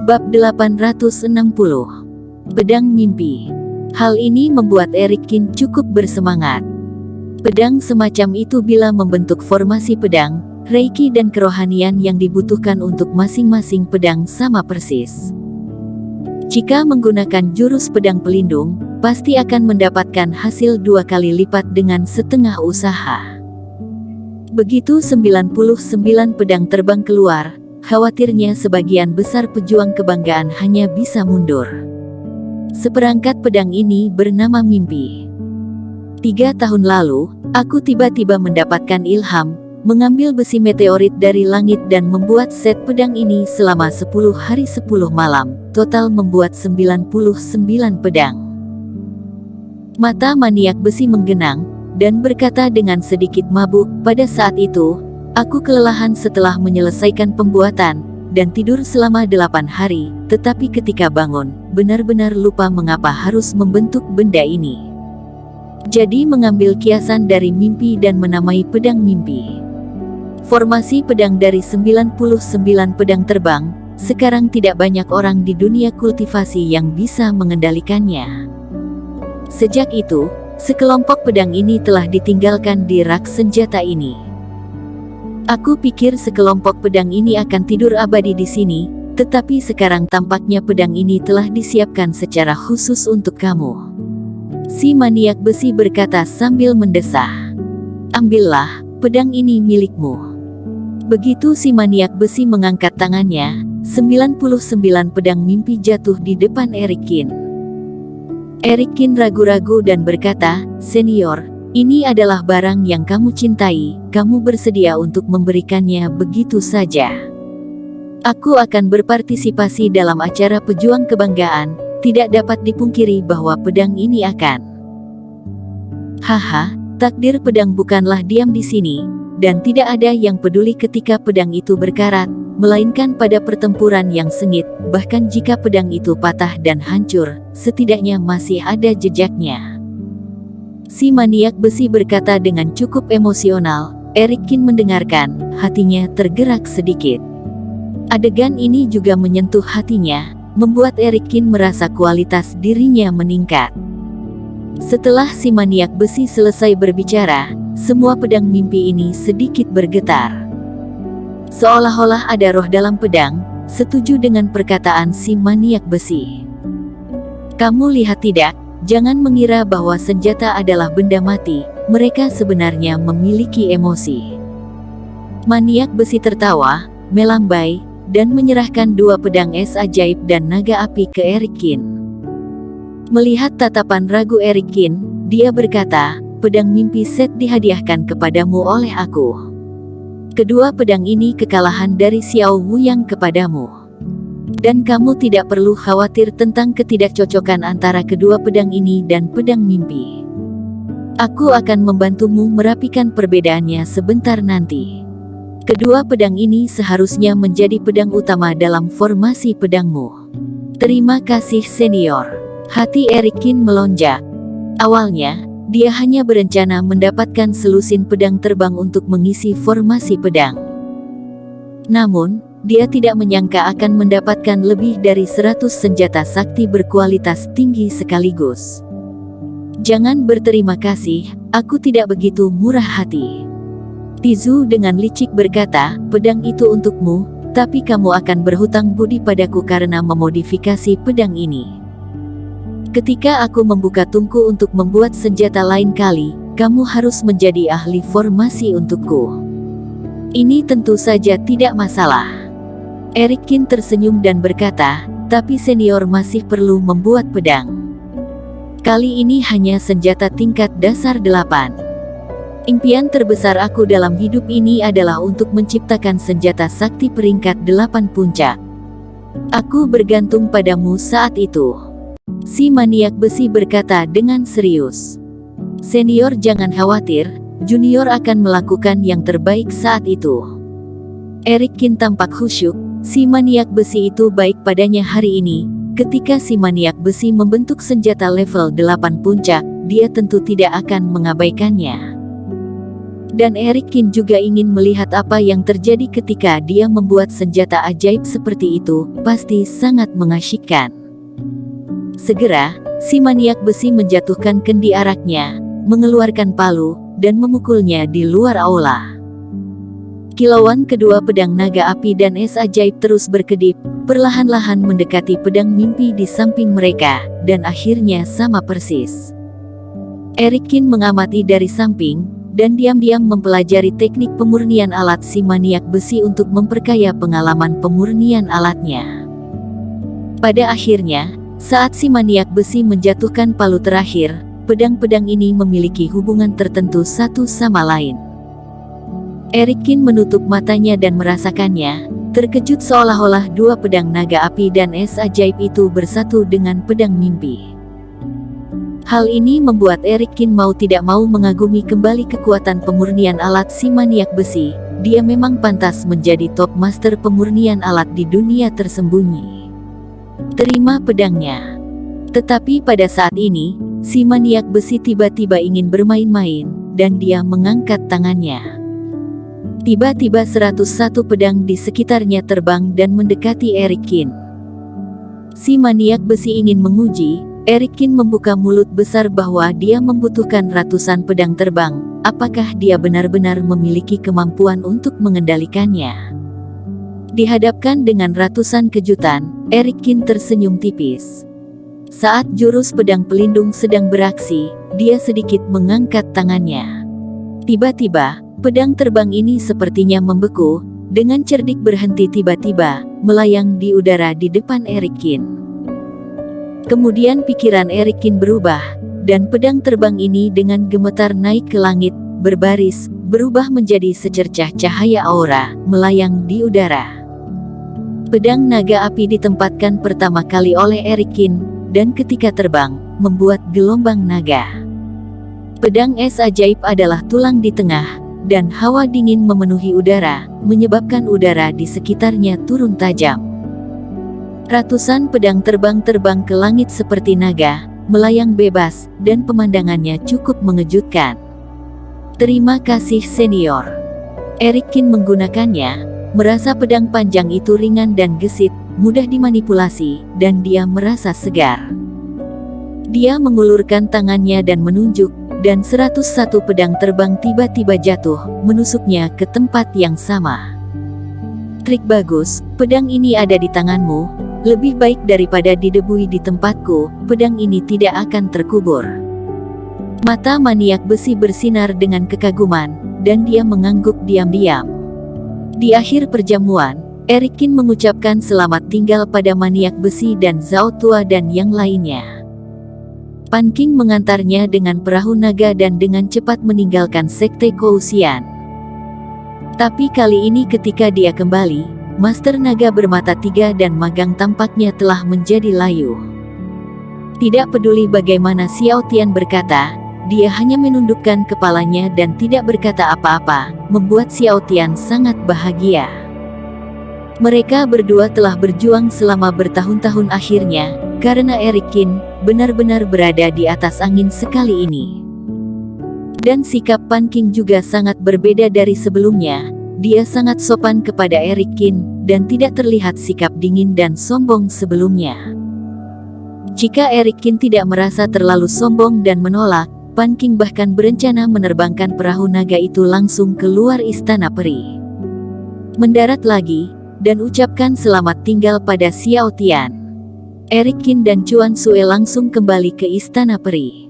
Bab 860. Pedang Mimpi. Hal ini membuat Erikin cukup bersemangat. Pedang semacam itu bila membentuk formasi pedang, reiki dan kerohanian yang dibutuhkan untuk masing-masing pedang sama persis. Jika menggunakan jurus pedang pelindung, pasti akan mendapatkan hasil 2 kali lipat dengan setengah usaha. Begitu 99 pedang terbang keluar, khawatirnya sebagian besar pejuang kebanggaan hanya bisa mundur. Seperangkat pedang ini bernama Mimpi. 3 tahun lalu, aku tiba-tiba mendapatkan ilham, mengambil besi meteorit dari langit dan membuat set pedang ini selama 10 hari 10 malam, total membuat 99 pedang. Mata maniak besi menggenang, dan berkata dengan sedikit mabuk, pada saat itu, aku kelelahan setelah menyelesaikan pembuatan, dan tidur selama 8 hari, tetapi ketika bangun, benar-benar lupa mengapa harus membentuk benda ini. Jadi mengambil kiasan dari mimpi dan menamai pedang mimpi. Formasi pedang dari 99 pedang terbang, sekarang tidak banyak orang di dunia kultivasi yang bisa mengendalikannya. Sejak itu, sekelompok pedang ini telah ditinggalkan di rak senjata ini. Aku pikir sekelompok pedang ini akan tidur abadi di sini, tetapi sekarang tampaknya pedang ini telah disiapkan secara khusus untuk kamu. Si maniak besi berkata sambil mendesah. Ambillah, pedang ini milikmu. Begitu si maniak besi mengangkat tangannya, 99 pedang mimpi jatuh di depan Erikin. Erikin ragu-ragu dan berkata, "Senior, ini adalah barang yang kamu cintai, kamu bersedia untuk memberikannya begitu saja. Aku akan berpartisipasi dalam acara pejuang kebanggaan, tidak dapat dipungkiri bahwa pedang ini akan." Haha, takdir pedang bukanlah diam di sini, dan tidak ada yang peduli ketika pedang itu berkarat, melainkan pada pertempuran yang sengit, bahkan jika pedang itu patah dan hancur, setidaknya masih ada jejaknya. Si maniak besi berkata dengan cukup emosional. Erikin mendengarkan, hatinya tergerak sedikit. Adegan ini juga menyentuh hatinya, membuat Erikin merasa kualitas dirinya meningkat. Setelah si maniak besi selesai berbicara, semua pedang mimpi ini sedikit bergetar. Seolah-olah ada roh dalam pedang, setuju dengan perkataan si maniak besi. Kamu lihat tidak? Jangan mengira bahwa senjata adalah benda mati, mereka sebenarnya memiliki emosi. Maniak besi tertawa, melambai, dan menyerahkan 2 pedang es ajaib dan naga api ke Erikin. Melihat tatapan ragu Erikin, dia berkata, pedang mimpi set dihadiahkan kepadamu oleh aku. Kedua pedang ini kekalahan dari Xiao Wuyang kepadamu. Dan kamu tidak perlu khawatir tentang ketidakcocokan antara kedua pedang ini dan pedang mimpi. Aku akan membantumu merapikan perbedaannya sebentar nanti. Kedua pedang ini seharusnya menjadi pedang utama dalam formasi pedangmu. Terima kasih senior. Hati Erikin melonjak. Awalnya, dia hanya berencana mendapatkan selusin pedang terbang untuk mengisi formasi pedang. Namun, dia tidak menyangka akan mendapatkan lebih dari 100 senjata sakti berkualitas tinggi sekaligus. Jangan berterima kasih, aku tidak begitu murah hati. Tizu dengan licik berkata, pedang itu untukmu, tapi kamu akan berhutang budi padaku karena memodifikasi pedang ini. Ketika aku membuka tungku untuk membuat senjata lain kali, kamu harus menjadi ahli formasi untukku. Ini tentu saja tidak masalah. Erikin tersenyum dan berkata, tapi senior masih perlu membuat pedang. Kali ini hanya senjata tingkat dasar 8. Impian terbesar aku dalam hidup ini adalah untuk menciptakan senjata sakti peringkat 8 puncak. Aku bergantung padamu saat itu. Si maniak besi berkata dengan serius. Senior jangan khawatir, junior akan melakukan yang terbaik saat itu. Erikin tampak khusyuk, si maniak besi itu baik padanya hari ini. Ketika si maniak besi membentuk senjata level 8 puncak, dia tentu tidak akan mengabaikannya. Dan Eric Kin juga ingin melihat apa yang terjadi ketika dia membuat senjata ajaib seperti itu, pasti sangat mengasyikkan. Segera, si maniak besi menjatuhkan kendi araknya, mengeluarkan palu, dan memukulnya di luar aula. Kilauan kedua pedang naga api dan es ajaib terus berkedip, perlahan-lahan mendekati pedang mimpi di samping mereka, dan akhirnya sama persis. Eric Kin mengamati dari samping, dan diam-diam mempelajari teknik pemurnian alat si maniak besi untuk memperkaya pengalaman pemurnian alatnya. Pada akhirnya, saat si maniak besi menjatuhkan palu terakhir, pedang-pedang ini memiliki hubungan tertentu satu sama lain. Eric Kin menutup matanya dan merasakannya, terkejut seolah-olah dua pedang naga api dan es ajaib itu bersatu dengan pedang mimpi. Hal ini membuat Eric Kin mau tidak mau mengagumi kembali kekuatan pemurnian alat si maniak besi. Dia memang pantas menjadi top master pemurnian alat di dunia tersembunyi. Terima pedangnya. Tetapi pada saat ini, si maniak besi tiba-tiba ingin bermain-main, dan dia mengangkat tangannya. Tiba-tiba 101 pedang di sekitarnya terbang dan mendekati Eric Kin. Si maniak besi ingin menguji. Eric Kin membuka mulut besar bahwa dia membutuhkan ratusan pedang terbang. Apakah dia benar-benar memiliki kemampuan untuk mengendalikannya? Dihadapkan dengan ratusan kejutan, Eric Kin tersenyum tipis. Saat jurus pedang pelindung sedang beraksi, dia sedikit mengangkat tangannya. Tiba-tiba, pedang terbang ini sepertinya membeku, dengan cerdik berhenti tiba-tiba, melayang di udara di depan Eric Kin. Kemudian pikiran Eric Kin berubah, dan pedang terbang ini dengan gemetar naik ke langit, berbaris, berubah menjadi secercah cahaya aura, melayang di udara. Pedang naga api ditempatkan pertama kali oleh Eric Kin, dan ketika terbang, membuat gelombang naga. Pedang es ajaib adalah tulang di tengah, dan hawa dingin memenuhi udara, menyebabkan udara di sekitarnya turun tajam. Ratusan pedang terbang ke langit seperti naga, melayang bebas, dan pemandangannya cukup mengejutkan. Terima kasih senior. Eric Kin menggunakannya, merasa pedang panjang itu ringan dan gesit, mudah dimanipulasi, dan dia merasa segar. Dia mengulurkan tangannya dan menunjuk, dan 101 pedang terbang tiba-tiba jatuh, menusuknya ke tempat yang sama. Trik bagus, pedang ini ada di tanganmu. Lebih baik daripada didebui di tempatku, pedang ini tidak akan terkubur. Mata maniak besi bersinar dengan kekaguman, dan dia mengangguk diam-diam. Di akhir perjamuan, Eric Kin mengucapkan selamat tinggal pada maniak besi dan Zhao Tua dan yang lainnya. Pan Qing mengantarnya dengan perahu naga dan dengan cepat meninggalkan sekte Kouxian. Tapi kali ini ketika dia kembali, Master Naga bermata tiga dan magang tampaknya telah menjadi layu. Tidak peduli bagaimana Xiao Tian berkata, dia hanya menundukkan kepalanya dan tidak berkata apa-apa, membuat Xiao Tian sangat bahagia. Mereka berdua telah berjuang selama bertahun-tahun akhirnya, karena Eric Kin benar-benar berada di atas angin sekali ini. Dan sikap Pan Qing juga sangat berbeda dari sebelumnya. Dia sangat sopan kepada Eric Kin, dan tidak terlihat sikap dingin dan sombong sebelumnya. Jika Eric Kin tidak merasa terlalu sombong dan menolak, Pan Qing bahkan berencana menerbangkan perahu naga itu langsung keluar istana peri. Mendarat lagi, dan ucapkan selamat tinggal pada Xiao Tian. Eric Kin dan Chuan Sue langsung kembali ke istana peri.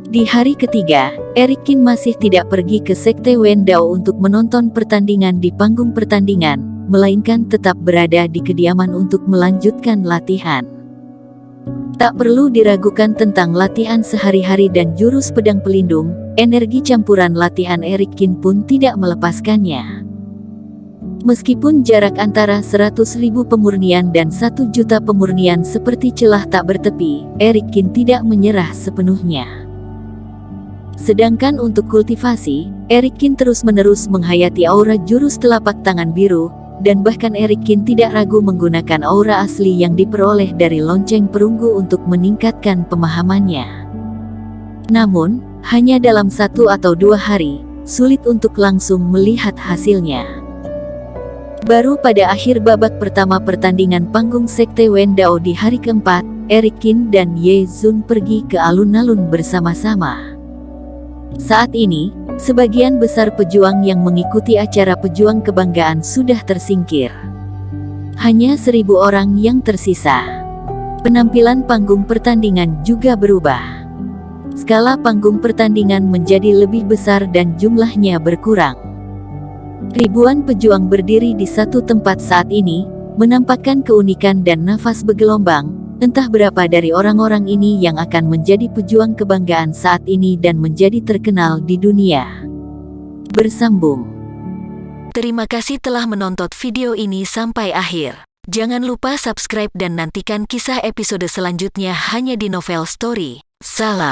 Di hari ketiga, Eric Kin masih tidak pergi ke sekte Wendao untuk menonton pertandingan di panggung pertandingan, melainkan tetap berada di kediaman untuk melanjutkan latihan. Tak perlu diragukan tentang latihan sehari-hari dan jurus pedang pelindung, energi campuran latihan Eric Kin pun tidak melepaskannya. Meskipun jarak antara 100.000 pemurnian dan 1 juta pemurnian seperti celah tak bertepi, Eric Kin tidak menyerah sepenuhnya. Sedangkan untuk kultivasi, Eric Kin terus-menerus menghayati aura jurus telapak tangan biru, dan bahkan Eric Kin tidak ragu menggunakan aura asli yang diperoleh dari lonceng perunggu untuk meningkatkan pemahamannya. Namun, hanya dalam 1 atau 2 hari, sulit untuk langsung melihat hasilnya. Baru pada akhir babak pertama pertandingan panggung Sekte Wendao di hari keempat, Eric Kin dan Ye Zun pergi ke alun-alun bersama-sama. Saat ini, sebagian besar pejuang yang mengikuti acara pejuang kebanggaan sudah tersingkir. Hanya 1.000 orang yang tersisa. Penampilan panggung pertandingan juga berubah. Skala panggung pertandingan menjadi lebih besar dan jumlahnya berkurang. Ribuan pejuang berdiri di satu tempat saat ini, menampakkan keunikan dan nafas bergelombang. Entah berapa dari orang-orang ini yang akan menjadi pejuang kebanggaan saat ini dan menjadi terkenal di dunia. Bersambung. Terima kasih telah menonton video ini sampai akhir. Jangan lupa subscribe dan nantikan kisah episode selanjutnya hanya di Novel Story. Salam.